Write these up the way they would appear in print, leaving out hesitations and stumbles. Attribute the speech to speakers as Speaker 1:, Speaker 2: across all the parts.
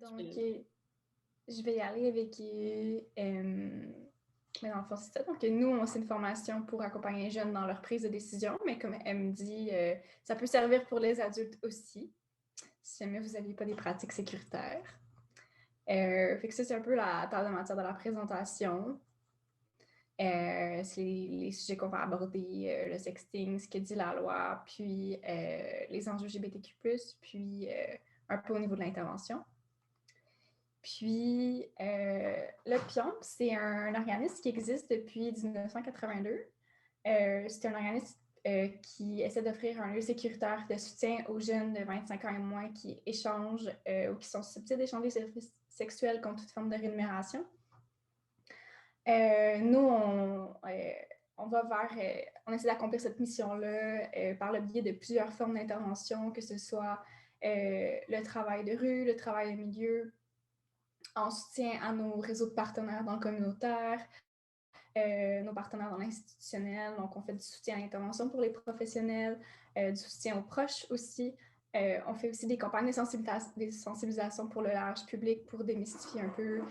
Speaker 1: Donc, je vais y aller avec... mais dans le fond, c'est ça. Donc, nous, c'est une formation pour accompagner les jeunes dans leur prise de décision, mais comme elle me dit, ça peut servir pour les adultes aussi, si jamais vous n'aviez pas des pratiques sécuritaires. Fait que ça, c'est un peu la table de matière de la présentation. C'est les sujets qu'on va aborder, le sexting, ce que dit la loi, puis les enjeux LGBTQ+, puis un peu au niveau de l'intervention. Puis, le PIOMP, c'est un organisme qui existe depuis 1982. C'est un organisme qui essaie d'offrir un lieu sécuritaire de soutien aux jeunes de 25 ans et moins qui échangent ou qui sont susceptibles d'échanger des services sexuels contre toute forme de rémunération. Nous, on va vers, on essaie d'accomplir cette mission-là par le biais de plusieurs formes d'intervention, que ce soit le travail de rue, le travail de milieu, en soutien à nos réseaux de partenaires dans le communautaire, nos partenaires dans l'institutionnel. Donc, on fait du soutien à l'intervention pour les professionnels, du soutien aux proches aussi. On fait aussi des campagnes de sensibilisation pour le large public pour démystifier un peu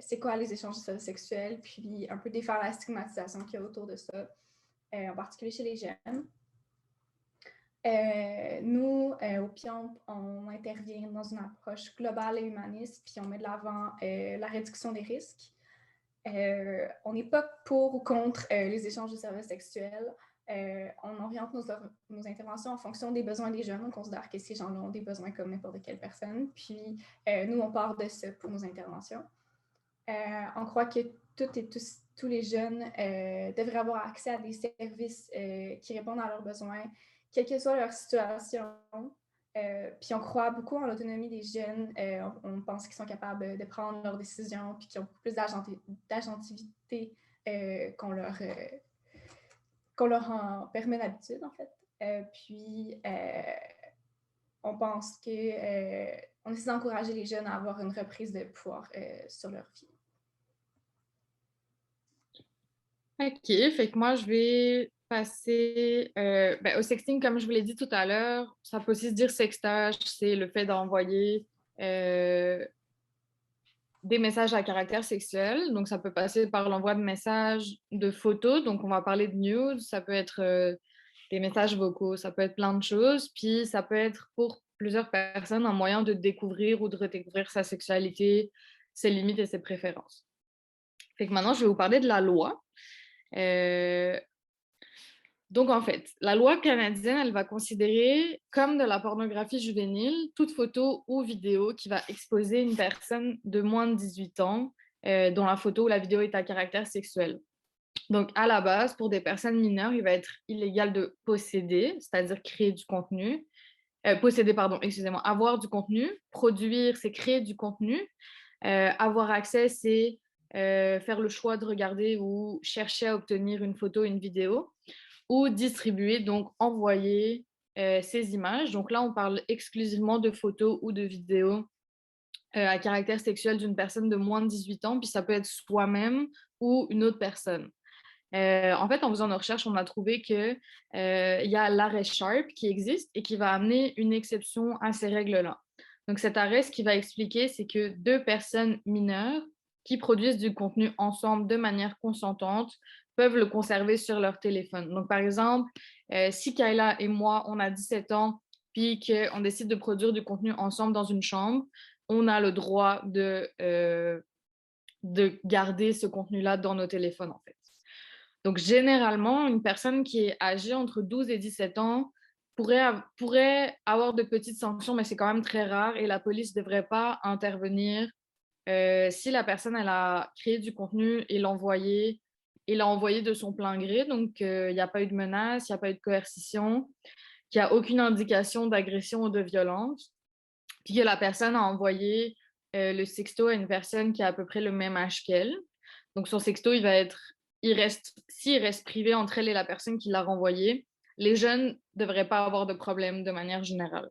Speaker 1: c'est quoi les échanges sexuels, puis un peu défaire la stigmatisation qu'il y a autour de ça, en particulier chez les jeunes. Nous, au PIOMP, on intervient dans une approche globale et humaniste, puis on met de l'avant la réduction des risques. On n'est pas pour ou contre les échanges de services sexuels. On oriente nos interventions en fonction des besoins des jeunes. On considère que ces gens-là ont des besoins comme n'importe quelle personne. Puis, nous, on part de ça pour nos interventions. On croit que tous les jeunes devraient avoir accès à des services qui répondent à leurs besoins, quelle que soit leur situation. Puis on croit beaucoup en l'autonomie des jeunes. On pense qu'ils sont capables de prendre leurs décisions puis qu'ils ont beaucoup plus d'agentivité qu'on leur en permet d'habitude, en fait. Puis on pense qu'on essaie d'encourager les jeunes à avoir une reprise de pouvoir sur leur vie.
Speaker 2: OK, fait que moi, je vais passer au sexting, comme je vous l'ai dit tout à l'heure. Ça peut aussi se dire sextage, c'est le fait d'envoyer des messages à caractère sexuel. Donc, ça peut passer par l'envoi de messages, de photos. Donc, on va parler de nudes. Ça peut être des messages vocaux. Ça peut être plein de choses. Puis, ça peut être pour plusieurs personnes un moyen de découvrir ou de redécouvrir sa sexualité, ses limites et ses préférences. Fait que maintenant, je vais vous parler de la loi. Donc, en fait, la loi canadienne, elle va considérer comme de la pornographie juvénile toute photo ou vidéo qui va exposer une personne de moins de 18 ans dont la photo ou la vidéo est à caractère sexuel. Donc, à la base, pour des personnes mineures, il va être illégal de posséder, c'est-à-dire créer du contenu. Posséder, pardon, excusez-moi, avoir du contenu. Produire, c'est créer du contenu. Avoir accès, c'est faire le choix de regarder ou chercher à obtenir une photo, une vidéo, ou distribuer, donc envoyer ces images. Donc là, on parle exclusivement de photos ou de vidéos à caractère sexuel d'une personne de moins de 18 ans, puis ça peut être soi-même ou une autre personne. En fait, en faisant nos recherches, on a trouvé qu'il y a l'arrêt Sharp qui existe et qui va amener une exception à ces règles-là. Donc cet arrêt, ce qui va expliquer, c'est que deux personnes mineures qui produisent du contenu ensemble de manière consentante peuvent le conserver sur leur téléphone. Donc par exemple, si Kayla et moi, on a 17 ans, puis qu'on décide de produire du contenu ensemble dans une chambre, on a le droit de garder ce contenu-là dans nos téléphones, en fait. Donc, généralement, une personne qui est âgée entre 12 et 17 ans pourrait avoir de petites sanctions, mais c'est quand même très rare et la police ne devrait pas intervenir si la personne elle a créé du contenu et l'a envoyé de son plein gré. Donc, il n'y a pas eu de menace, il n'y a pas eu de coercition, qu'il n'y a aucune indication d'agression ou de violence, puis que la personne a envoyé le sexto à une personne qui a à peu près le même âge qu'elle. Donc, son sexto, s'il reste privé entre elle et la personne qui l'a renvoyé, les jeunes ne devraient pas avoir de problème de manière générale.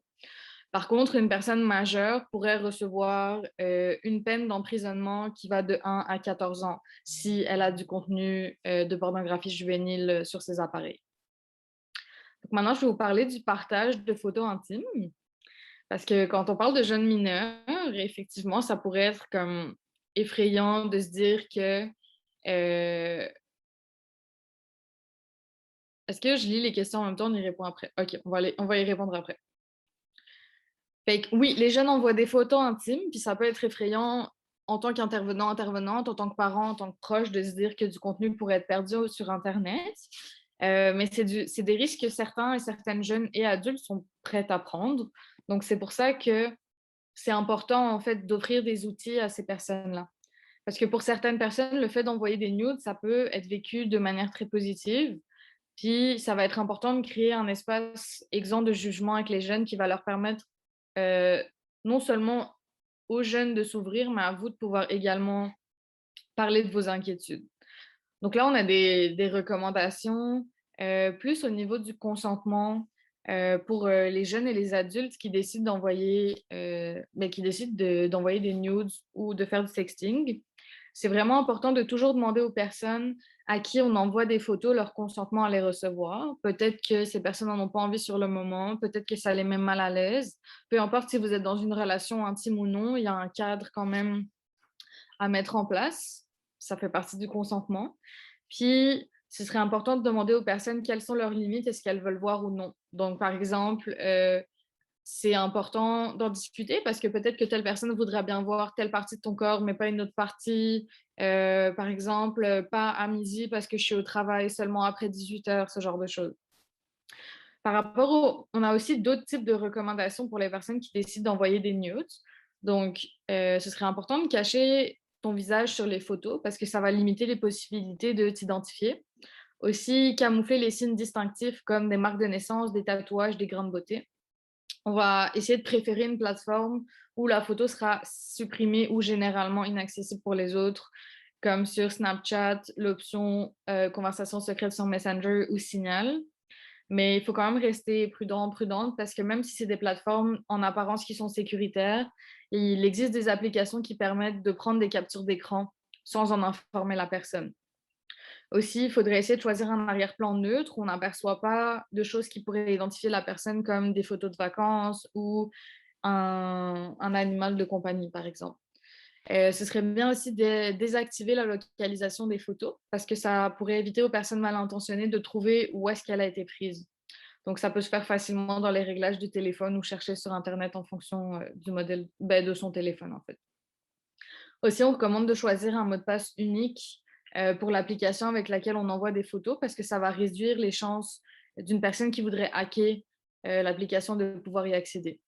Speaker 2: Par contre, une personne majeure pourrait recevoir une peine d'emprisonnement qui va de 1 à 14 ans si elle a du contenu de pornographie juvénile sur ses appareils. Donc maintenant, je vais vous parler du partage de photos intimes. Parce que quand on parle de jeunes mineurs, effectivement, ça pourrait être comme effrayant de se dire que... est-ce que je lis les questions en même temps, on y répond après? OK, on va y répondre après. Fait que, oui, les jeunes envoient des photos intimes, puis ça peut être effrayant en tant qu'intervenant, intervenante, en tant que parent, en tant que proche, de se dire que du contenu pourrait être perdu sur Internet. Mais c'est des risques que certains et certaines jeunes et adultes sont prêts à prendre. Donc, c'est pour ça que c'est important, en fait, d'offrir des outils à ces personnes-là. Parce que pour certaines personnes, le fait d'envoyer des nudes, ça peut être vécu de manière très positive. Puis, ça va être important de créer un espace exempt de jugement avec les jeunes qui va leur permettre euh, non seulement aux jeunes de s'ouvrir, mais à vous de pouvoir également parler de vos inquiétudes. Donc là, on a des recommandations plus au niveau du consentement pour les jeunes et les adultes qui décident d'envoyer des nudes ou de faire du sexting. C'est vraiment important de toujours demander aux personnes à qui on envoie des photos leur consentement à les recevoir. Peut-être que ces personnes n'en ont pas envie sur le moment, peut-être que ça les met mal à l'aise. Peu importe si vous êtes dans une relation intime ou non, il y a un cadre quand même à mettre en place. Ça fait partie du consentement. Puis, ce serait important de demander aux personnes quelles sont leurs limites et ce qu'elles veulent voir ou non. Donc, par exemple, c'est important d'en discuter parce que peut-être que telle personne voudrait bien voir telle partie de ton corps, mais pas une autre partie. Par exemple, pas à midi parce que je suis au travail seulement après 18 heures, ce genre de choses. On a aussi d'autres types de recommandations pour les personnes qui décident d'envoyer des nudes. Donc, ce serait important de cacher ton visage sur les photos parce que ça va limiter les possibilités de t'identifier. Aussi, camoufler les signes distinctifs comme des marques de naissance, des tatouages, des grains de beauté. On va essayer de préférer une plateforme où la photo sera supprimée ou généralement inaccessible pour les autres, comme sur Snapchat, l'option conversation secrète sur Messenger ou Signal. Mais il faut quand même rester prudente, parce que même si c'est des plateformes en apparence qui sont sécuritaires, il existe des applications qui permettent de prendre des captures d'écran sans en informer la personne. Aussi, il faudrait essayer de choisir un arrière-plan neutre où on n'aperçoit pas de choses qui pourraient identifier la personne comme des photos de vacances ou un animal de compagnie, par exemple. Ce serait bien aussi de désactiver la localisation des photos parce que ça pourrait éviter aux personnes mal intentionnées de trouver où est-ce qu'elle a été prise. Donc, ça peut se faire facilement dans les réglages du téléphone ou chercher sur Internet en fonction du modèle de son téléphone, en fait. Aussi, on recommande de choisir un mot de passe unique pour l'application avec laquelle on envoie des photos parce que ça va réduire les chances d'une personne qui voudrait hacker l'application de pouvoir y accéder.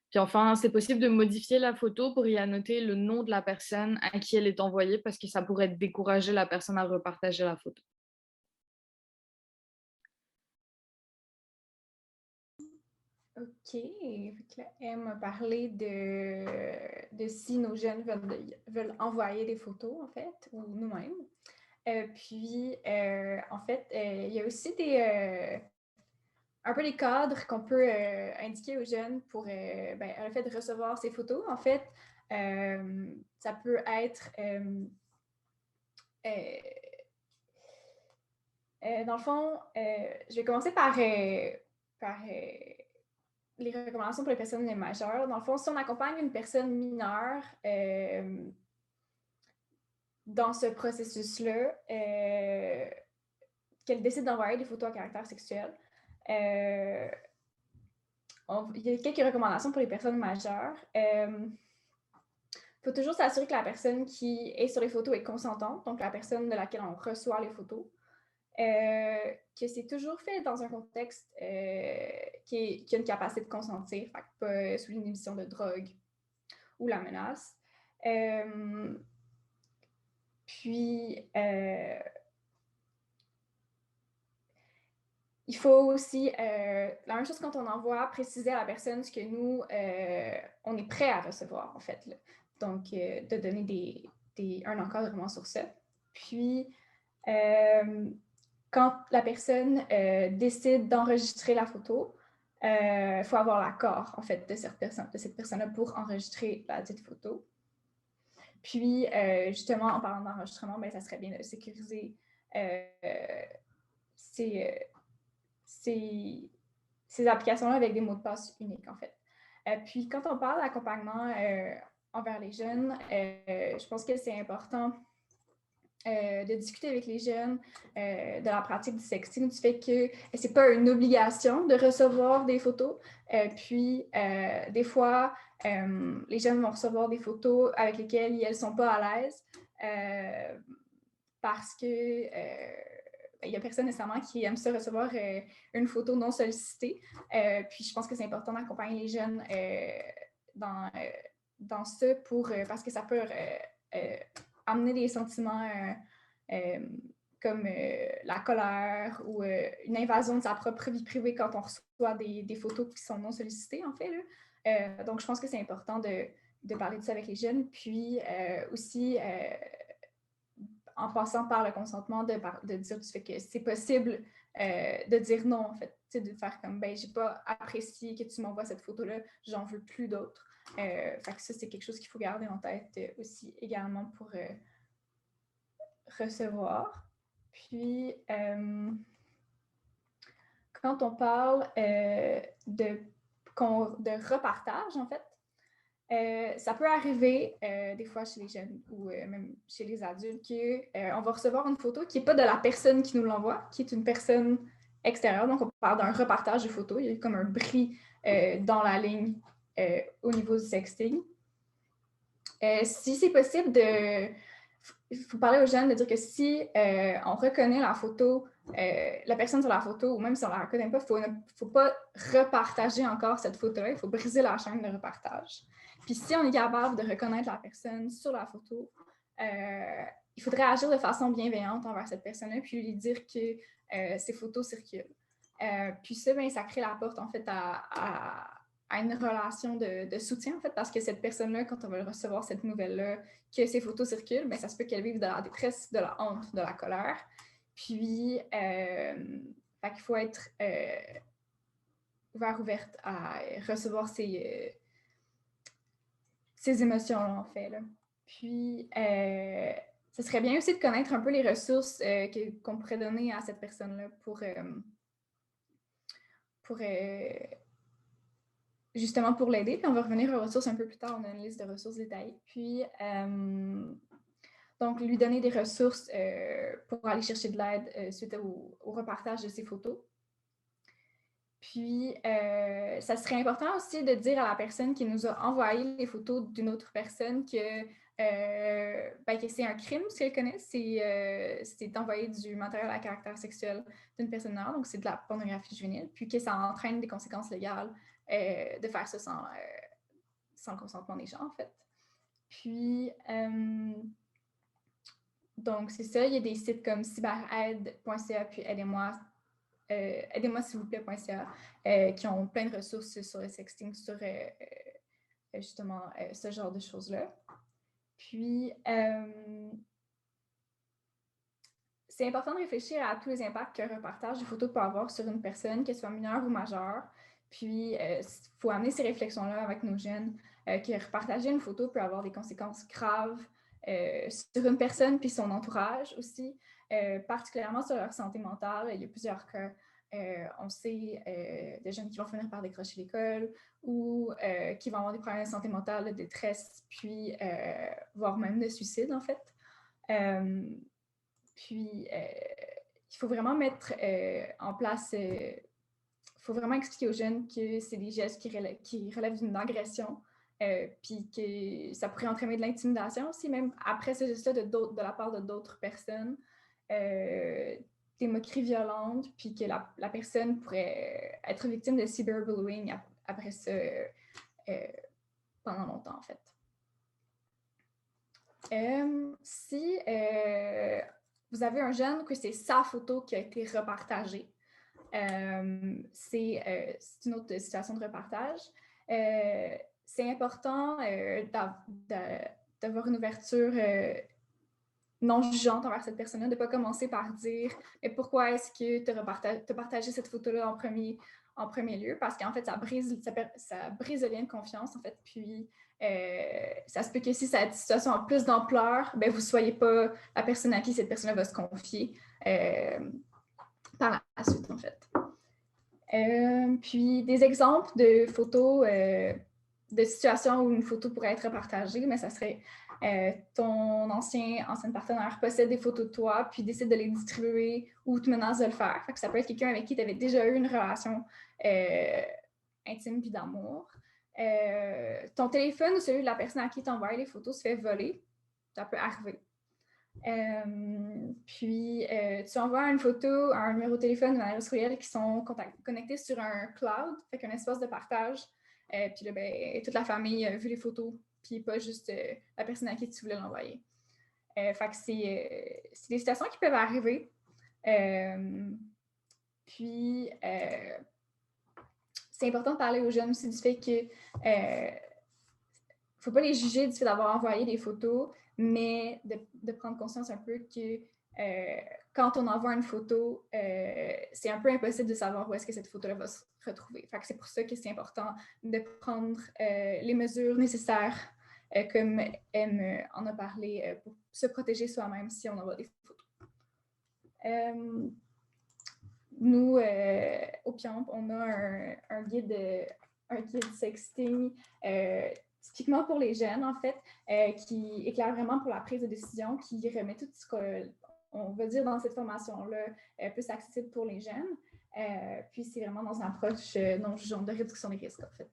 Speaker 2: Puis enfin, c'est possible de modifier la photo pour y annoter le nom de la personne à qui elle est envoyée parce que ça pourrait décourager la personne à repartager la photo.
Speaker 1: OK. Elle m'a parlé de si nos jeunes veulent envoyer des photos, en fait, ou nous-mêmes. Puis, en fait, il y a aussi un peu les cadres qu'on peut indiquer aux jeunes pour le fait de recevoir ces photos. En fait, ça peut être dans le fond, je vais commencer par les recommandations pour les personnes majeures. Dans le fond, si on accompagne une personne mineure dans ce processus-là, qu'elle décide d'envoyer des photos à caractère sexuel, il y a quelques recommandations pour les personnes majeures. Il faut toujours s'assurer que la personne qui est sur les photos est consentante, donc la personne de laquelle on reçoit les photos. Que c'est toujours fait dans un contexte qui a une capacité de consentir, fait que pas sous l'inhibition de drogue ou la menace. Puis, il faut aussi, la même chose quand on envoie, préciser à la personne ce que nous, on est prêt à recevoir, en fait. Là. Donc, de donner un encadrement sur ça. Puis, quand la personne décide d'enregistrer la photo, il faut avoir l'accord, en fait, de cette personne-là pour enregistrer la dite photo. Puis, justement, en parlant d'enregistrement, ça serait bien de sécuriser ces applications-là avec des mots de passe uniques, en fait. Puis quand on parle d'accompagnement envers les jeunes, je pense que c'est important de discuter avec les jeunes de la pratique du sexting, du fait que c'est pas une obligation de recevoir des photos. Puis, des fois, les jeunes vont recevoir des photos avec lesquelles ils ne sont pas à l'aise parce que il n'y a personne nécessairement qui aime ça recevoir une photo non sollicitée. Puis, je pense que c'est important d'accompagner les jeunes dans ça parce que ça peut amener des sentiments comme la colère ou une invasion de sa propre vie privée quand on reçoit des photos qui sont non sollicitées, en fait. Donc, je pense que c'est important de parler de ça avec les jeunes. Puis aussi, en passant par le consentement, de dire du fait que c'est possible de dire non, en fait. De faire comme, ben, j'ai pas apprécié que tu m'envoies cette photo-là, j'en veux plus d'autres. Fait que ça, c'est quelque chose qu'il faut garder en tête aussi également pour recevoir. Puis, quand on parle de repartage, en fait, ça peut arriver des fois chez les jeunes ou même chez les adultes qu'on va recevoir une photo qui n'est pas de la personne qui nous l'envoie, qui est une personne extérieure. Donc, on parle d'un repartage de photos. Il y a comme un bris dans la ligne au niveau du sexting. Si c'est possible il faut parler aux jeunes de dire que si on reconnaît la photo, la personne sur la photo, ou même si on ne la reconnaît pas, il ne faut pas repartager encore cette photo-là. Il faut briser la chaîne de repartage. Puis si on est capable de reconnaître la personne sur la photo, il faudrait agir de façon bienveillante envers cette personne-là, puis lui dire que ces photos circulent. Puis ça, bien, ça crée la porte, en fait, à une relation de soutien, en fait, parce que cette personne-là, quand on va recevoir cette nouvelle-là, que ces photos circulent, bien, ça se peut qu'elle vive de la détresse, de la honte, de la colère. Puis, il faut être ouverte à recevoir ces émotions-là, en fait. Là. Puis, ce serait bien aussi de connaître un peu les ressources qu'on pourrait donner à cette personne-là justement pour l'aider. Puis on va revenir aux ressources un peu plus tard. On a une liste de ressources détaillées. Puis, donc, lui donner des ressources pour aller chercher de l'aide suite au repartage de ses photos. Puis, ça serait important aussi de dire à la personne qui nous a envoyé les photos d'une autre personne que c'est un crime, si elle connaît, c'est d'envoyer du matériel à caractère sexuel d'une personne mineure, donc c'est de la pornographie juvénile, puis que ça entraîne des conséquences légales de faire ça sans le consentement des gens, en fait. Puis, donc c'est ça, il y a des sites comme cyberaide.ca, puis aidez-moi s'il vous plaît.ca, qui ont plein de ressources sur le sexting, sur justement ce genre de choses-là. Puis, c'est important de réfléchir à tous les impacts qu'un repartage de photos peut avoir sur une personne, qu'elle soit mineure ou majeure. Puis, il faut amener ces réflexions-là avec nos jeunes, que repartager une photo peut avoir des conséquences graves sur une personne puis son entourage aussi, particulièrement sur leur santé mentale. Il y a plusieurs cas. On sait de jeunes qui vont finir par décrocher l'école ou qui vont avoir des problèmes de santé mentale, de détresse, puis voire même de suicide, en fait. Puis, il faut vraiment mettre en place, il faut vraiment expliquer aux jeunes que c'est des gestes qui relèvent d'une agression, puis que ça pourrait entraîner de l'intimidation aussi, même après ce geste-là de la part de d'autres personnes. Des moqueries violentes, puis que la personne pourrait être victime de cyberbullying après ça pendant longtemps, en fait. Si vous avez un jeune que c'est sa photo qui a été repartagée, c'est une autre situation de repartage. C'est important d'avoir une ouverture non jugeante envers cette personne-là, de ne pas commencer par dire « Mais pourquoi est-ce que tu as partagé cette photo-là en premier lieu? » Parce qu'en fait, ça brise le lien de confiance, en fait. Puis, ça se peut que si cette situation a plus d'ampleur, ben, vous ne soyez pas la personne à qui cette personne-là va se confier par la suite, en fait. Puis, des exemples de photos de situations où une photo pourrait être partagée, mais ça serait ton ancienne partenaire possède des photos de toi, puis décide de les distribuer ou te menace de le faire. Fait que ça peut être quelqu'un avec qui tu avais déjà eu une relation intime puis d'amour. Ton téléphone ou celui de la personne à qui tu envoies les photos se fait voler. Ça peut arriver. Puis, tu envoies une photo, un numéro de téléphone ou un adresse courriel qui sont connectés sur un cloud, fait qu'un espace de partage. Puis là, ben, toute la famille a vu les photos, puis pas juste la personne à qui tu voulais l'envoyer. Fait que c'est des situations qui peuvent arriver. Puis, c'est important de parler aux jeunes aussi du fait que faut pas les juger du fait d'avoir envoyé des photos, mais de prendre conscience un peu que quand on envoie une photo, c'est un peu impossible de savoir où est-ce que cette photo-là va se retrouver. Fait que c'est pour ça que c'est important de prendre les mesures nécessaires, comme M en a parlé, pour se protéger soi-même si on envoie des photos. Nous, au Piamp, on a un guide sexting typiquement pour les jeunes, en fait, qui éclaire vraiment pour la prise de décision, qui remet tout ce qu'on va dire dans cette formation-là plus accessible pour les jeunes. Puis c'est vraiment dans une approche non jugeante de réduction des risques, en fait.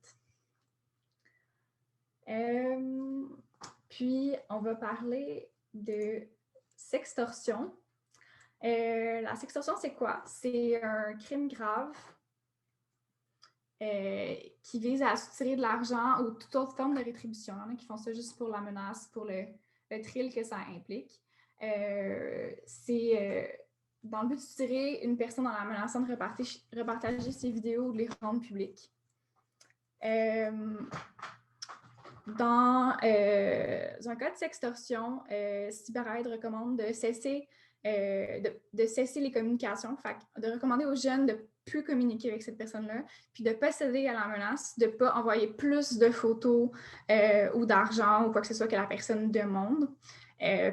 Speaker 1: Puis on va parler de sextorsion. La sextorsion, c'est quoi? C'est un crime grave qui vise à soutirer de l'argent ou toute autre forme de rétribution. Il y en a qui font ça juste pour la menace, pour le thrill que ça implique. C'est dans le but de soutirer une personne en la menaçant de repartager ses vidéos ou de les rendre publiques. Dans un cas de sextorsion, CyberAide recommande de cesser les communications, de recommander aux jeunes de ne plus communiquer avec cette personne-là, puis de ne pas céder à la menace, de ne pas envoyer plus de photos ou d'argent ou quoi que ce soit que la personne demande.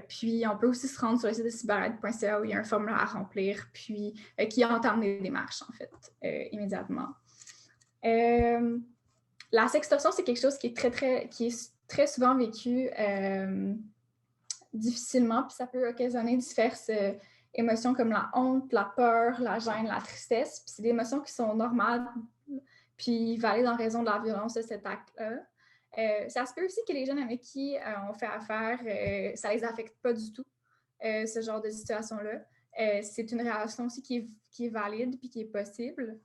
Speaker 1: Puis, on peut aussi se rendre sur le site de cyberaide.ca où il y a un formulaire à remplir, puis qui entame des démarches, en fait, immédiatement. La sextorsion, c'est quelque chose qui est très souvent vécu difficilement, puis ça peut occasionner diverses émotions comme la honte, la peur, la gêne, la tristesse. Puis c'est des émotions qui sont normales, puis valides en raison de la violence de cet acte-là. Ça se peut aussi que les jeunes avec qui on fait affaire, ça les affecte pas du tout, ce genre de situation-là. C'est une réaction aussi qui est valide puis qui est possible.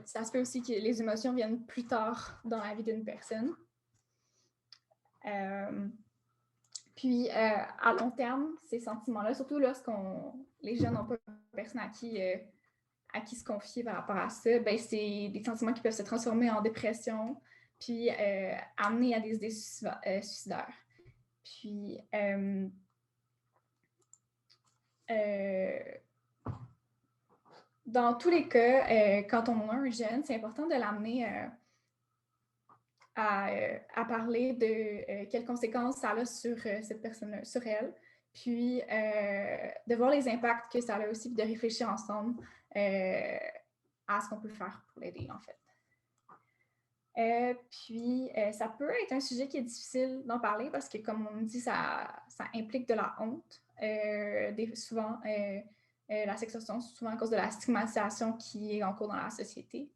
Speaker 1: Ça se peut aussi que les émotions viennent plus tard dans la vie d'une personne. Puis, à long terme, ces sentiments-là, surtout les jeunes n'ont pas personne à qui se confier par rapport à ça, ben, c'est des sentiments qui peuvent se transformer en dépression, puis amener à des idées suicidaires. Puis, dans tous les cas, quand on a un jeune, c'est important de l'amener à parler de quelles conséquences ça a sur cette personne-là, sur elle, puis de voir les impacts que ça a aussi, puis de réfléchir ensemble à ce qu'on peut faire pour l'aider, en fait. Puis, ça peut être un sujet qui est difficile d'en parler parce que, comme on dit, ça implique de la honte. Souvent, la sextorsion, souvent à cause de la stigmatisation qui est en cours dans la société.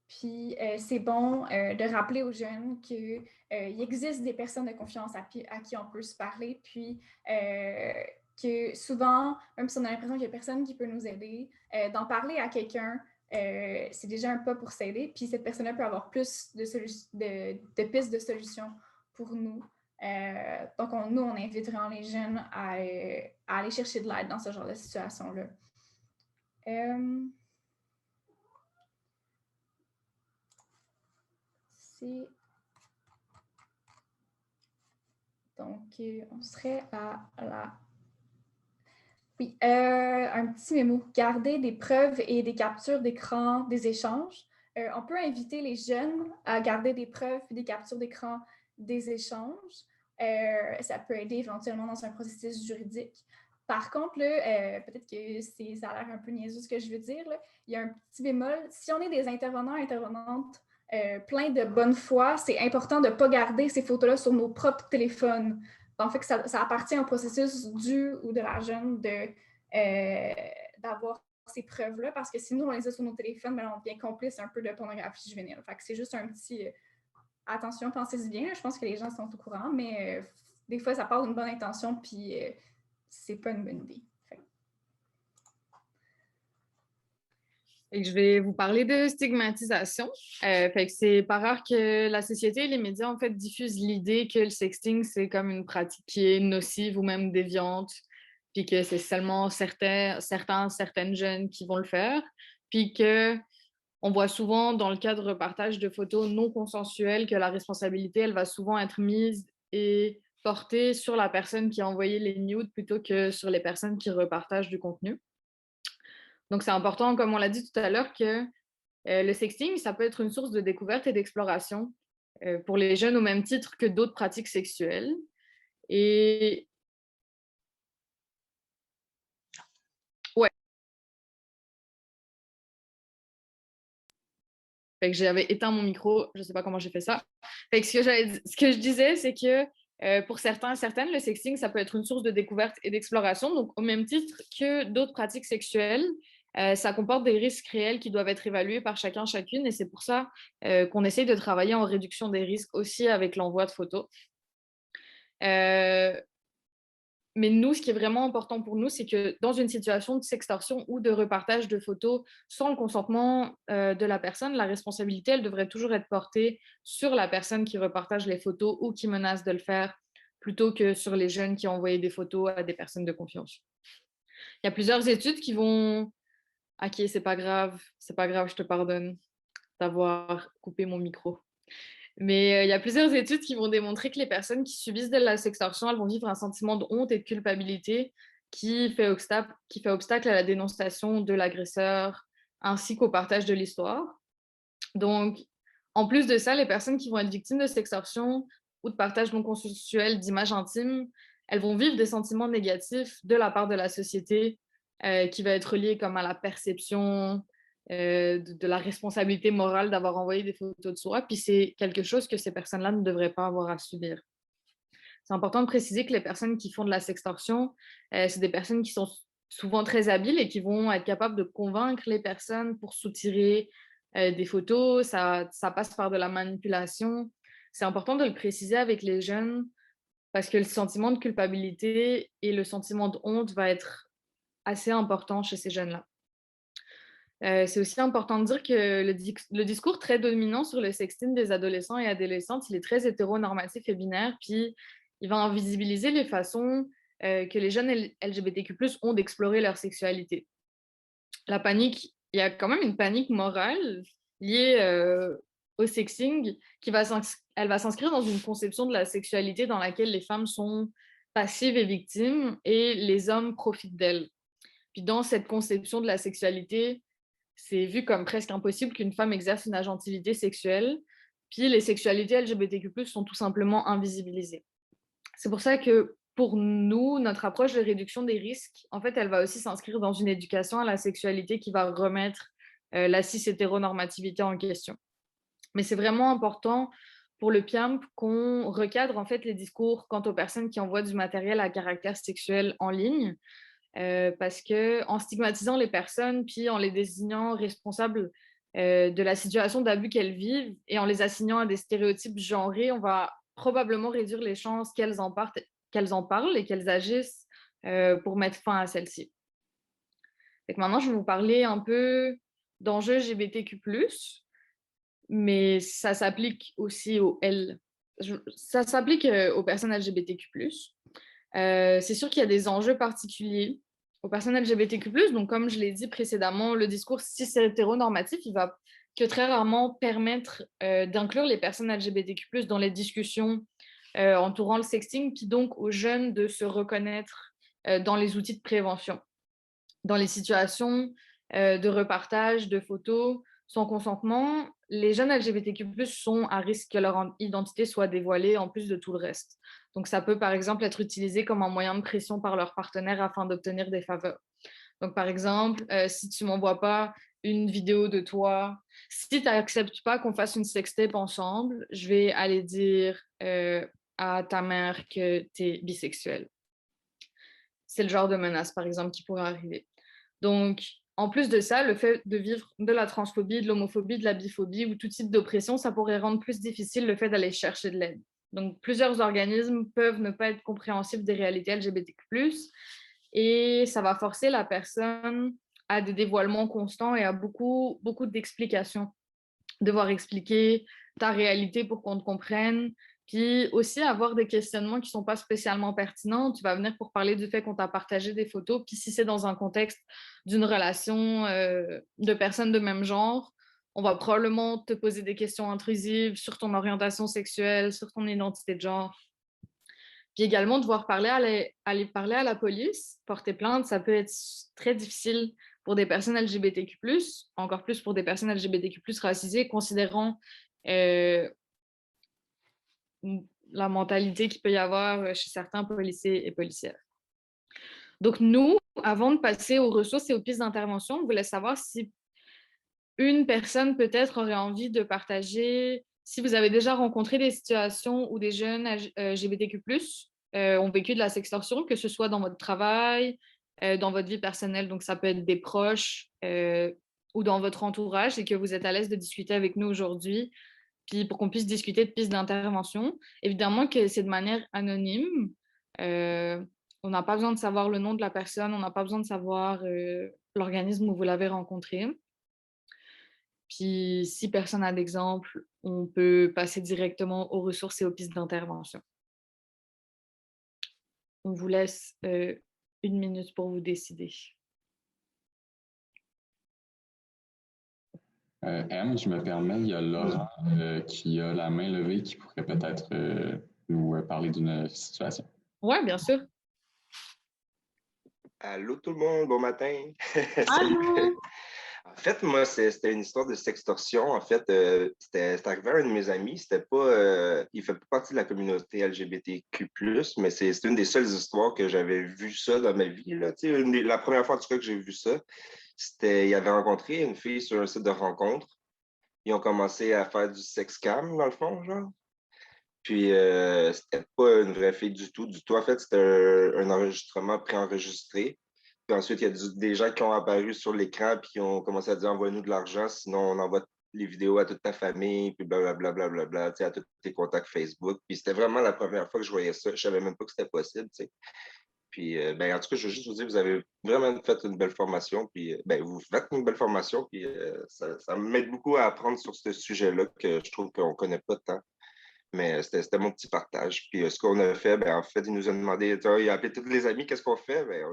Speaker 1: Puis, c'est bon de rappeler aux jeunes qu'il existe des personnes de confiance à qui on peut se parler, puis que souvent, même si on a l'impression qu'il n'y a personne qui peut nous aider, d'en parler à quelqu'un, c'est déjà un pas pour s'aider, puis cette personne-là peut avoir plus de pistes de solutions pour nous. Donc, nous, on invite vraiment les jeunes à aller chercher de l'aide dans ce genre de situation-là. Donc, on serait à la... Oui, un petit mémo. Garder des preuves et des captures d'écran des échanges. On peut inviter les jeunes à garder des preuves et des captures d'écran des échanges. Ça peut aider éventuellement dans un processus juridique. Par contre, là, peut-être que ça a l'air un peu niaiseux ce que je veux dire. Là. Il y a un petit bémol. Si on est des intervenants, intervenantes plein de bonne foi, c'est important de ne pas garder ces photos-là sur nos propres téléphones. En fait, ça appartient au processus du ou de la jeune d'avoir ces preuves-là, parce que si nous, on les a sur nos téléphones, ben, on devient complice un peu de pornographie juvénile. Fait que c'est juste un petit attention, pensez-y bien. Je pense que les gens sont au courant, mais des fois, ça part d'une bonne intention, puis c'est pas une bonne idée.
Speaker 2: Et je vais vous parler de stigmatisation. Fait que c'est pas rare que la société et les médias en fait diffusent l'idée que le sexting c'est comme une pratique qui est nocive ou même déviante, puis que c'est seulement certaines jeunes qui vont le faire, puis que on voit souvent dans le cas de repartage de photos non consensuelles que la responsabilité elle va souvent être mise et portée sur la personne qui a envoyé les nudes plutôt que sur les personnes qui repartagent du contenu. Donc, c'est important, comme on l'a dit tout à l'heure, que le sexting, ça peut être une source de découverte et d'exploration pour les jeunes au même titre que d'autres pratiques sexuelles. Et ouais, fait que j'avais éteint mon micro, je sais pas comment j'ai fait ça. Fait que ce que je disais, c'est que pour certaines, le sexting, ça peut être une source de découverte et d'exploration. Donc, au même titre que d'autres pratiques sexuelles, ça comporte des risques réels qui doivent être évalués par chacun, chacune. Et c'est pour ça qu'on essaye de travailler en réduction des risques aussi avec l'envoi de photos. Mais nous, ce qui est vraiment important pour nous, c'est que dans une situation de sextorsion ou de repartage de photos sans le consentement de la personne, la responsabilité, elle devrait toujours être portée sur la personne qui repartage les photos ou qui menace de le faire, plutôt que sur les jeunes qui ont envoyé des photos à des personnes de confiance. Il y a plusieurs études qui vont... Ok, c'est pas grave, je te pardonne d'avoir coupé mon micro. Mais il y a plusieurs études qui vont démontrer que les personnes qui subissent de la sextorsion, elles vont vivre un sentiment de honte et de culpabilité qui fait obstacle à la dénonciation de l'agresseur ainsi qu'au partage de l'histoire. Donc, en plus de ça, les personnes qui vont être victimes de sextorsion ou de partage non consensuel d'images intimes, elles vont vivre des sentiments négatifs de la part de la société qui va être lié comme à la perception de la responsabilité morale d'avoir envoyé des photos de soi. Puis c'est quelque chose que ces personnes-là ne devraient pas avoir à subir. C'est important de préciser que les personnes qui font de la sextorsion, c'est des personnes qui sont souvent très habiles et qui vont être capables de convaincre les personnes pour soutirer des photos. Ça passe par de la manipulation. C'est important de le préciser avec les jeunes parce que le sentiment de culpabilité et le sentiment de honte va être assez important chez ces jeunes-là. C'est aussi important de dire que le discours très dominant sur le sexting des adolescents et adolescentes, il est très hétéronormatif et binaire, puis il va invisibiliser les façons que les jeunes LGBTQ+ ont d'explorer leur sexualité. La panique, il y a quand même une panique morale liée au sexting elle va s'inscrire dans une conception de la sexualité dans laquelle les femmes sont passives et victimes et les hommes profitent d'elles. Puis dans cette conception de la sexualité, c'est vu comme presque impossible qu'une femme exerce une agentivité sexuelle. Puis les sexualités LGBTQ+ sont tout simplement invisibilisées. C'est pour ça que pour nous, notre approche de réduction des risques, en fait, elle va aussi s'inscrire dans une éducation à la sexualité qui va remettre la cis-hétéronormativité en question. Mais c'est vraiment important pour le PIAMP qu'on recadre en fait les discours quant aux personnes qui envoient du matériel à caractère sexuel en ligne, parce que en stigmatisant les personnes puis en les désignant responsables de la situation d'abus qu'elles vivent et en les assignant à des stéréotypes genrés, on va probablement réduire les chances qu'elles en parlent et qu'elles agissent pour mettre fin à celles-ci. Maintenant, je vais vous parler un peu d'enjeux LGBTQ+, mais ça s'applique aussi aux L. Ça s'applique aux personnes LGBTQ+. C'est sûr qu'il y a des enjeux particuliers aux personnes LGBTQ+. Donc, comme je l'ai dit précédemment, le discours cis-hétéronormatif, il va que très rarement permettre d'inclure les personnes LGBTQ+, dans les discussions entourant le sexting, puis donc aux jeunes de se reconnaître dans les outils de prévention, dans les situations de repartage de photos sans consentement. Les jeunes LGBTQ+ sont à risque que leur identité soit dévoilée en plus de tout le reste. Donc, ça peut, par exemple, être utilisé comme un moyen de pression par leur partenaire afin d'obtenir des faveurs. Donc, par exemple, si tu ne m'envoies pas une vidéo de toi. Si tu n'acceptes pas qu'on fasse une sextape ensemble, je vais aller dire à ta mère que tu es bisexuel. C'est le genre de menace, par exemple, qui pourrait arriver. Donc, en plus de ça, le fait de vivre de la transphobie, de l'homophobie, de la biphobie ou tout type d'oppression, ça pourrait rendre plus difficile le fait d'aller chercher de l'aide. Donc, plusieurs organismes peuvent ne pas être compréhensifs des réalités LGBTQ+, et ça va forcer la personne à des dévoilements constants et à beaucoup d'explications. Devoir expliquer ta réalité pour qu'on te comprenne, puis aussi avoir des questionnements qui ne sont pas spécialement pertinents. Tu vas venir pour parler du fait qu'on t'a partagé des photos, puis si c'est dans un contexte d'une relation de personnes de même genre, on va probablement te poser des questions intrusives sur ton orientation sexuelle, sur ton identité de genre. Puis également, devoir aller parler à la police, porter plainte, ça peut être très difficile pour des personnes LGBTQ+, encore plus pour des personnes LGBTQ+, racisées, considérant la mentalité qu'il peut y avoir chez certains policiers et policières. Donc nous, avant de passer aux ressources et aux pistes d'intervention, on voulait savoir si une personne peut-être aurait envie de partager, si vous avez déjà rencontré des situations où des jeunes LGBTQ+, ont vécu de la sextorsion, que ce soit dans votre travail, dans votre vie personnelle, donc ça peut être des proches ou dans votre entourage, et que vous êtes à l'aise de discuter avec nous aujourd'hui, puis pour qu'on puisse discuter de pistes d'intervention. Évidemment que c'est de manière anonyme. On n'a pas besoin de savoir le nom de la personne, on n'a pas besoin de savoir l'organisme où vous l'avez rencontré. Puis, si personne n'a d'exemple, on peut passer directement aux ressources et aux pistes d'intervention. On vous laisse 1 minute pour vous décider.
Speaker 3: Je me permets, il y a Laurent qui a la main levée qui pourrait peut-être nous parler d'une situation.
Speaker 2: Oui, bien sûr.
Speaker 4: Allô tout le monde, bon matin.
Speaker 2: Allô.
Speaker 4: En fait, moi, c'était une histoire de sextorsion. En fait, c'était arrivé à un de mes amis. C'était pas, il fait pas partie de la communauté LGBTQ+, mais c'est une des seules histoires que j'avais vu ça dans ma vie. Là. La première fois en tout cas que j'ai vu ça, c'était, il avait rencontré une fille sur un site de rencontre. Ils ont commencé à faire du sex cam, dans le fond, genre. Puis, c'était pas une vraie fille du tout, du tout. En fait, c'était un enregistrement préenregistré. Puis ensuite, il y a des gens qui ont apparu sur l'écran puis qui ont commencé à dire envoie-nous de l'argent, sinon on envoie les vidéos à toute ta famille, puis blablabla, blablabla, à tous tes contacts Facebook. Puis c'était vraiment la première fois que je voyais ça. Je savais même pas que c'était possible, tu sais. Puis, ben, en tout cas, je veux juste vous dire, vous avez vraiment fait une belle formation. Puis, ben, vous faites une belle formation. Puis, ça m'aide beaucoup à apprendre sur ce sujet-là que je trouve qu'on ne connaît pas tant. Mais c'était mon petit partage. Puis, ce qu'on a fait, ben, en fait, il nous a demandé, il a appelé tous les amis, qu'est-ce qu'on fait? Ben,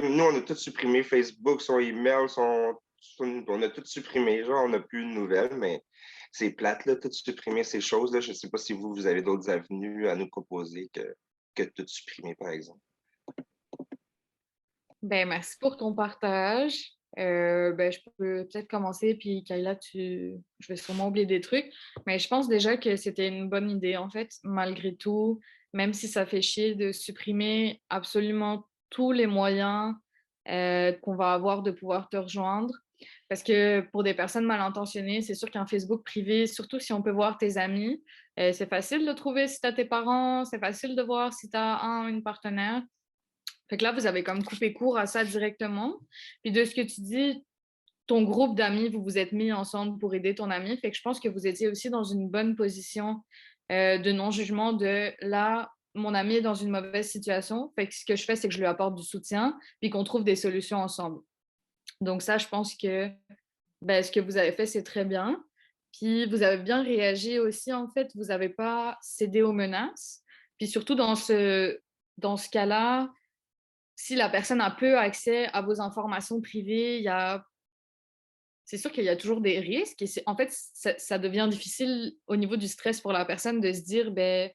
Speaker 4: nous, on a tout supprimé Facebook, son email, on a tout supprimé. Genre, on n'a plus de nouvelles, mais c'est plate, là, tout supprimer ces choses-là. Je ne sais pas si vous avez d'autres avenues à nous proposer que tout supprimer, par exemple.
Speaker 2: Ben, merci pour ton partage. Ben, je peux peut-être commencer, puis Kayla, je vais sûrement oublier des trucs, mais je pense déjà que c'était une bonne idée, en fait, malgré tout, même si ça fait chier de supprimer absolument tous les moyens qu'on va avoir de pouvoir te rejoindre. Parce que pour des personnes mal intentionnées, c'est sûr qu'un Facebook privé, surtout si on peut voir tes amis, c'est facile de trouver si tu as tes parents, c'est facile de voir si tu as une partenaire. Fait que là, vous avez comme coupé court à ça directement. Puis de ce que tu dis, ton groupe d'amis, vous vous êtes mis ensemble pour aider ton ami. Fait que je pense que vous étiez aussi dans une bonne position de non-jugement de là, mon ami est dans une mauvaise situation. Fait que ce que je fais, c'est que je lui apporte du soutien puis qu'on trouve des solutions ensemble. Donc ça, je pense que ben, ce que vous avez fait, c'est très bien. Puis vous avez bien réagi aussi, en fait. Vous n'avez pas cédé aux menaces. Puis surtout dans ce cas-là, si la personne a peu accès à vos informations privées, c'est sûr qu'il y a toujours des risques. Et en fait, ça devient difficile au niveau du stress pour la personne de se dire, ben,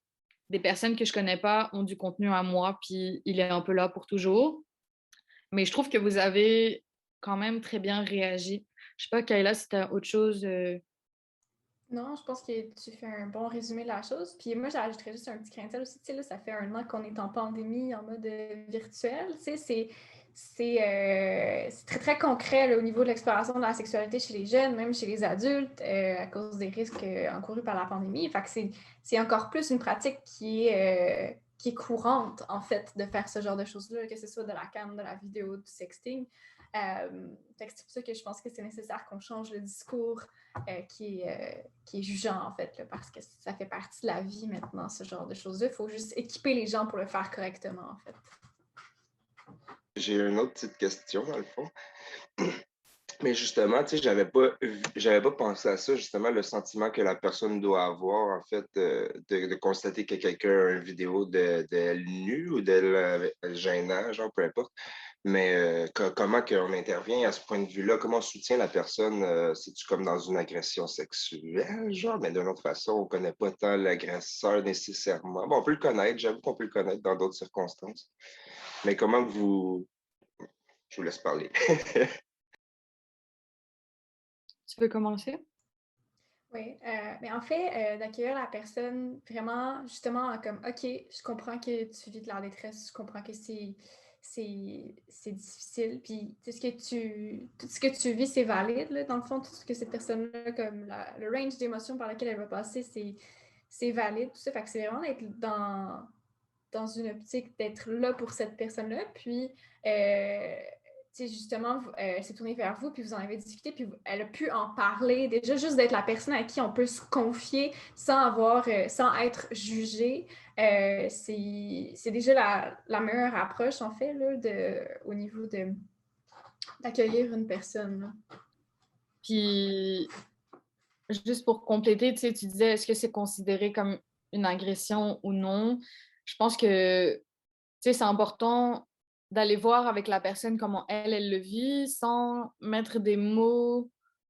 Speaker 2: des personnes que je connais pas ont du contenu à moi, puis il est un peu là pour toujours. Mais je trouve que vous avez quand même très bien réagi. Je sais pas, Kayla, si tu as autre chose.
Speaker 1: Non, je pense que tu fais un bon résumé de la chose. Puis moi, j'ajouterais juste un petit grain de sel aussi. Tu sais, là, ça fait 1 an qu'on est en pandémie, en mode virtuel. Tu sais, c'est très, très concret là, au niveau de l'exploration de la sexualité chez les jeunes, même chez les adultes, à cause des risques encourus par la pandémie. Fait que c'est encore plus une pratique qui est courante, en fait, de faire ce genre de choses-là, que ce soit de la cam, de la vidéo, du sexting. Fait que c'est pour ça que je pense que c'est nécessaire qu'on change le discours qui est jugeant, en fait, là, parce que ça fait partie de la vie maintenant, ce genre de choses-là. Il faut juste équiper les gens pour le faire correctement, en fait.
Speaker 4: J'ai une autre petite question, dans le fond. Mais justement, tu sais, j'avais pas pensé à ça, justement, le sentiment que la personne doit avoir, en fait, de constater que quelqu'un a une vidéo d'elle nue ou d'elle gênant, genre, peu importe. Mais comment qu'on intervient à ce point de vue-là? Comment on soutient la personne? C'est-tu comme dans une agression sexuelle, genre? Mais d'une autre façon, on ne connaît pas tant l'agresseur nécessairement. Bon, on peut le connaître, j'avoue qu'on peut le connaître dans d'autres circonstances. Mais comment que vous... Je vous laisse parler.
Speaker 2: Tu peux commencer?
Speaker 1: Oui, mais en fait, d'accueillir la personne vraiment, justement, comme, OK, je comprends que tu vis de la détresse, je comprends que c'est difficile, puis tout ce que tu vis, c'est valide, là, dans le fond, tout ce que cette personne-là, comme le range d'émotions par lequel elle va passer, c'est valide, tout ça, fait que c'est vraiment d'être dans une optique d'être là pour cette personne-là, puis justement, elle s'est tournée vers vous, puis vous en avez discuté, puis elle a pu en parler. Déjà, juste d'être la personne à qui on peut se confier sans être jugé, c'est déjà la meilleure approche, en fait, là, au niveau d'accueillir une personne. Là.
Speaker 2: Puis, juste pour compléter, tu disais, est-ce que c'est considéré comme une agression ou non? Je pense que c'est important d'aller voir avec la personne comment elle le vit sans mettre des mots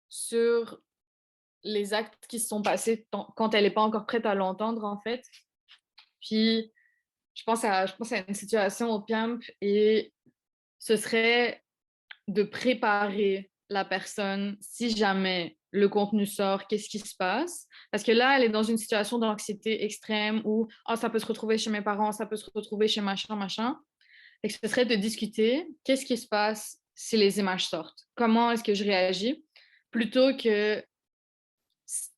Speaker 2: sur les actes qui se sont passés quand elle n'est pas encore prête à l'entendre, en fait. Puis, je pense à une situation au PIAMP et ce serait de préparer la personne si jamais le contenu sort, qu'est-ce qui se passe. Parce que là, elle est dans une situation d'anxiété extrême où ça peut se retrouver chez mes parents, ça peut se retrouver chez machin, machin. Et que ce serait de discuter qu'est-ce qui se passe si les images sortent. Comment est-ce que je réagis plutôt que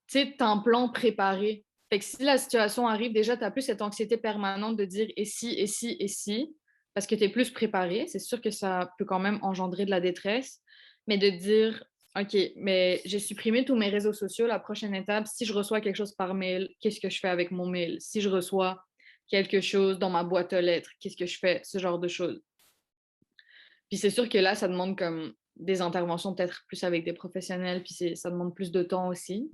Speaker 2: tu un plan préparé. Fait que si la situation arrive, déjà, tu n'as plus cette anxiété permanente de dire et si, et si, et si, parce que tu es plus préparé. C'est sûr que ça peut quand même engendrer de la détresse, mais de dire, OK, mais j'ai supprimé tous mes réseaux sociaux, la prochaine étape, si je reçois quelque chose par mail, qu'est-ce que je fais avec mon mail? Si je reçois quelque chose dans ma boîte aux lettres, qu'est-ce que je fais? Ce genre de choses. Puis c'est sûr que là, ça demande comme des interventions peut-être plus avec des professionnels, puis ça demande plus de temps aussi.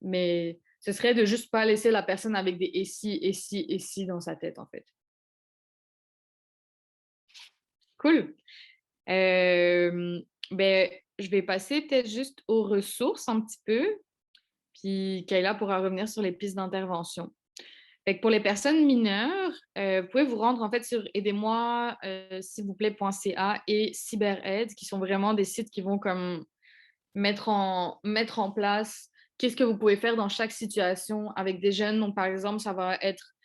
Speaker 2: Mais ce serait de juste pas laisser la personne avec des et si dans sa tête, en fait. Cool. Ben, je vais passer peut-être juste aux ressources un petit peu, puis Kayla pourra revenir sur les pistes d'intervention. Fait que pour les personnes mineures, vous pouvez vous rendre en fait sur aidez-moi, s'il vous plaît.ca et CyberAide, qui sont vraiment des sites qui vont comme mettre en place qu'est-ce que vous pouvez faire dans chaque situation avec des jeunes. Donc, par exemple, ça va être,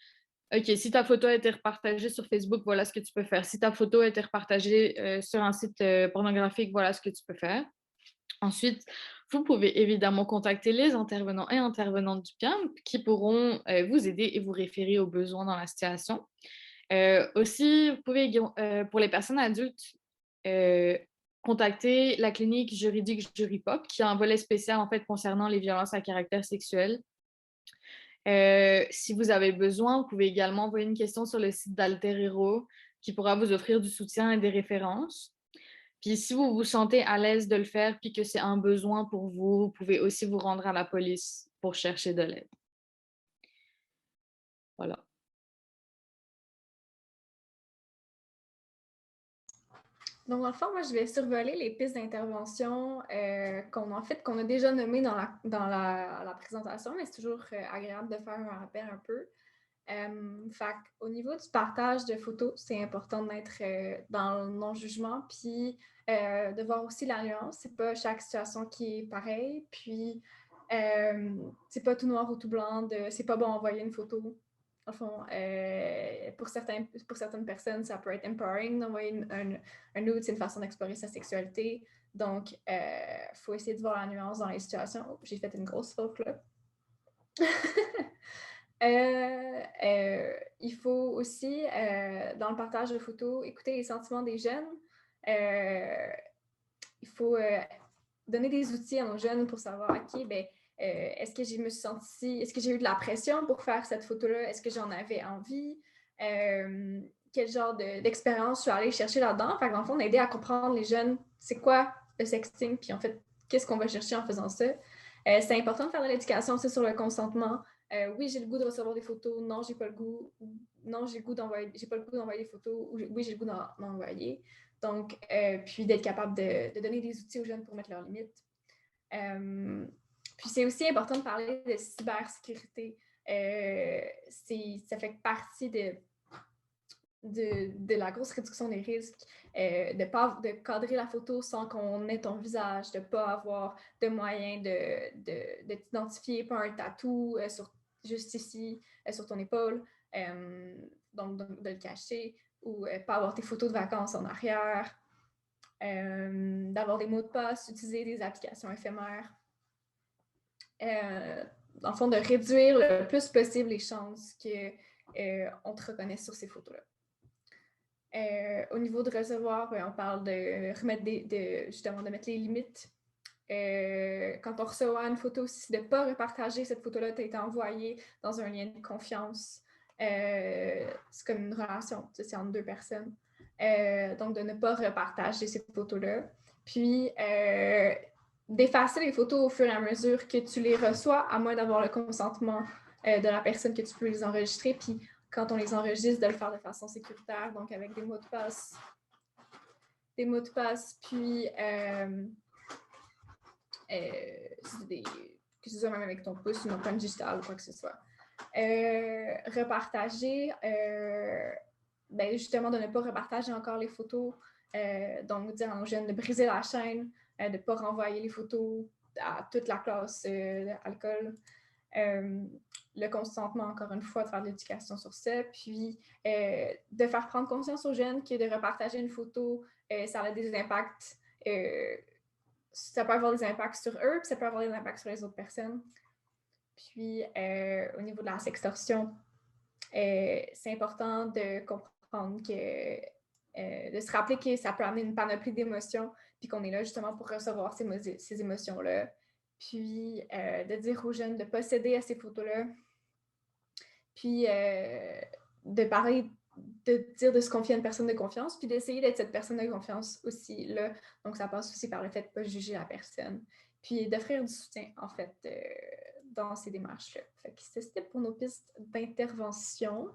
Speaker 2: OK, si ta photo a été repartagée sur Facebook, voilà ce que tu peux faire. Si ta photo a été repartagée sur un site pornographique, voilà ce que tu peux faire. Ensuite, vous pouvez évidemment contacter les intervenants et intervenantes du PIAMP qui pourront vous aider et vous référer aux besoins dans la situation. Aussi, vous pouvez, pour les personnes adultes, contacter la clinique juridique Juripop, qui a un volet spécial en fait concernant les violences à caractère sexuel. Si vous avez besoin, vous pouvez également envoyer une question sur le site d'Alter Hero qui pourra vous offrir du soutien et des références. Puis si vous vous sentez à l'aise de le faire puis que c'est un besoin pour vous, vous pouvez aussi vous rendre à la police pour chercher de l'aide. Voilà.
Speaker 1: Donc, dans le fond, moi, je vais survoler les pistes d'intervention qu'on a déjà nommées dans la présentation, mais c'est toujours agréable de faire un rappel un peu. Au niveau du partage de photos, c'est important d'être dans le non-jugement, puis de voir aussi la nuance. C'est pas chaque situation qui est pareille, puis c'est pas tout noir ou tout blanc, c'est pas bon envoyer une photo Dans le fond, pour certaines personnes, ça peut être empowering d'envoyer un nude, c'est une façon d'explorer sa sexualité. Donc, il faut essayer de voir la nuance dans les situations. Oh, j'ai fait une grosse faute là. Il faut aussi, dans le partage de photos, écouter les sentiments des jeunes. Il faut donner des outils à nos jeunes pour savoir, OK, ben, est-ce que est-ce que j'ai eu de la pression pour faire cette photo-là? Est-ce que j'en avais envie? Quel genre d'expérience je suis allée chercher là-dedans? Fait que dans le fond, on a aidé à comprendre les jeunes, c'est quoi le sexting, puis en fait, qu'est-ce qu'on va chercher en faisant ça? C'est important de faire de l'éducation aussi sur le consentement. Oui, j'ai le goût de recevoir des photos. Non, j'ai pas le goût. Non, j'ai pas le goût d'envoyer des photos. Ou oui, j'ai le goût d'en envoyer. Donc, puis d'être capable de donner des outils aux jeunes pour mettre leurs limites. Puis c'est aussi important de parler de cybersécurité. Ça fait partie de la grosse réduction des risques, de cadrer la photo sans qu'on ait ton visage, de ne pas avoir de moyen de t'identifier, pas un tatou juste ici, sur ton épaule, donc de le cacher, ou pas avoir tes photos de vacances en arrière, d'avoir des mots de passe, utiliser des applications éphémères. Dans le fond, de réduire le plus possible les chances qu'on te reconnaisse sur ces photos-là. Au niveau de recevoir, on parle de remettre justement de mettre les limites. Quand on reçoit une photo aussi, de ne pas repartager cette photo-là qui a été envoyée dans un lien de confiance. C'est comme une relation, c'est entre deux personnes. Donc, de ne pas repartager ces photos-là. Puis, d'effacer les photos au fur et à mesure que tu les reçois, à moins d'avoir le consentement de la personne que tu peux les enregistrer. Puis, quand on les enregistre, de le faire de façon sécuritaire, donc avec des mots de passe. Puis que ce soit même avec ton pouce, une empreinte digitale ou quoi que ce soit. Repartager, justement de ne pas repartager encore les photos, donc dire à nos jeunes de briser la chaîne, de ne pas renvoyer les photos à toute la classe d'alcool. Le consentement, encore une fois, de faire de l'éducation sur ça, puis de faire prendre conscience aux jeunes que de repartager une photo, ça a des impacts, ça peut avoir des impacts sur eux, puis ça peut avoir des impacts sur les autres personnes. Puis, au niveau de la sextorsion, c'est important de comprendre de se rappeler que ça peut amener une panoplie d'émotions, puis qu'on est là justement pour recevoir ces émotions-là. Puis, de dire aux jeunes de ne pas céder à ces photos-là. Puis, de parler, de dire de se confier à une personne de confiance, puis d'essayer d'être cette personne de confiance aussi là. Donc, ça passe aussi par le fait de ne pas juger la personne. Puis, d'offrir du soutien, en fait, dans ces démarches-là. Fait que c'était pour nos pistes d'intervention.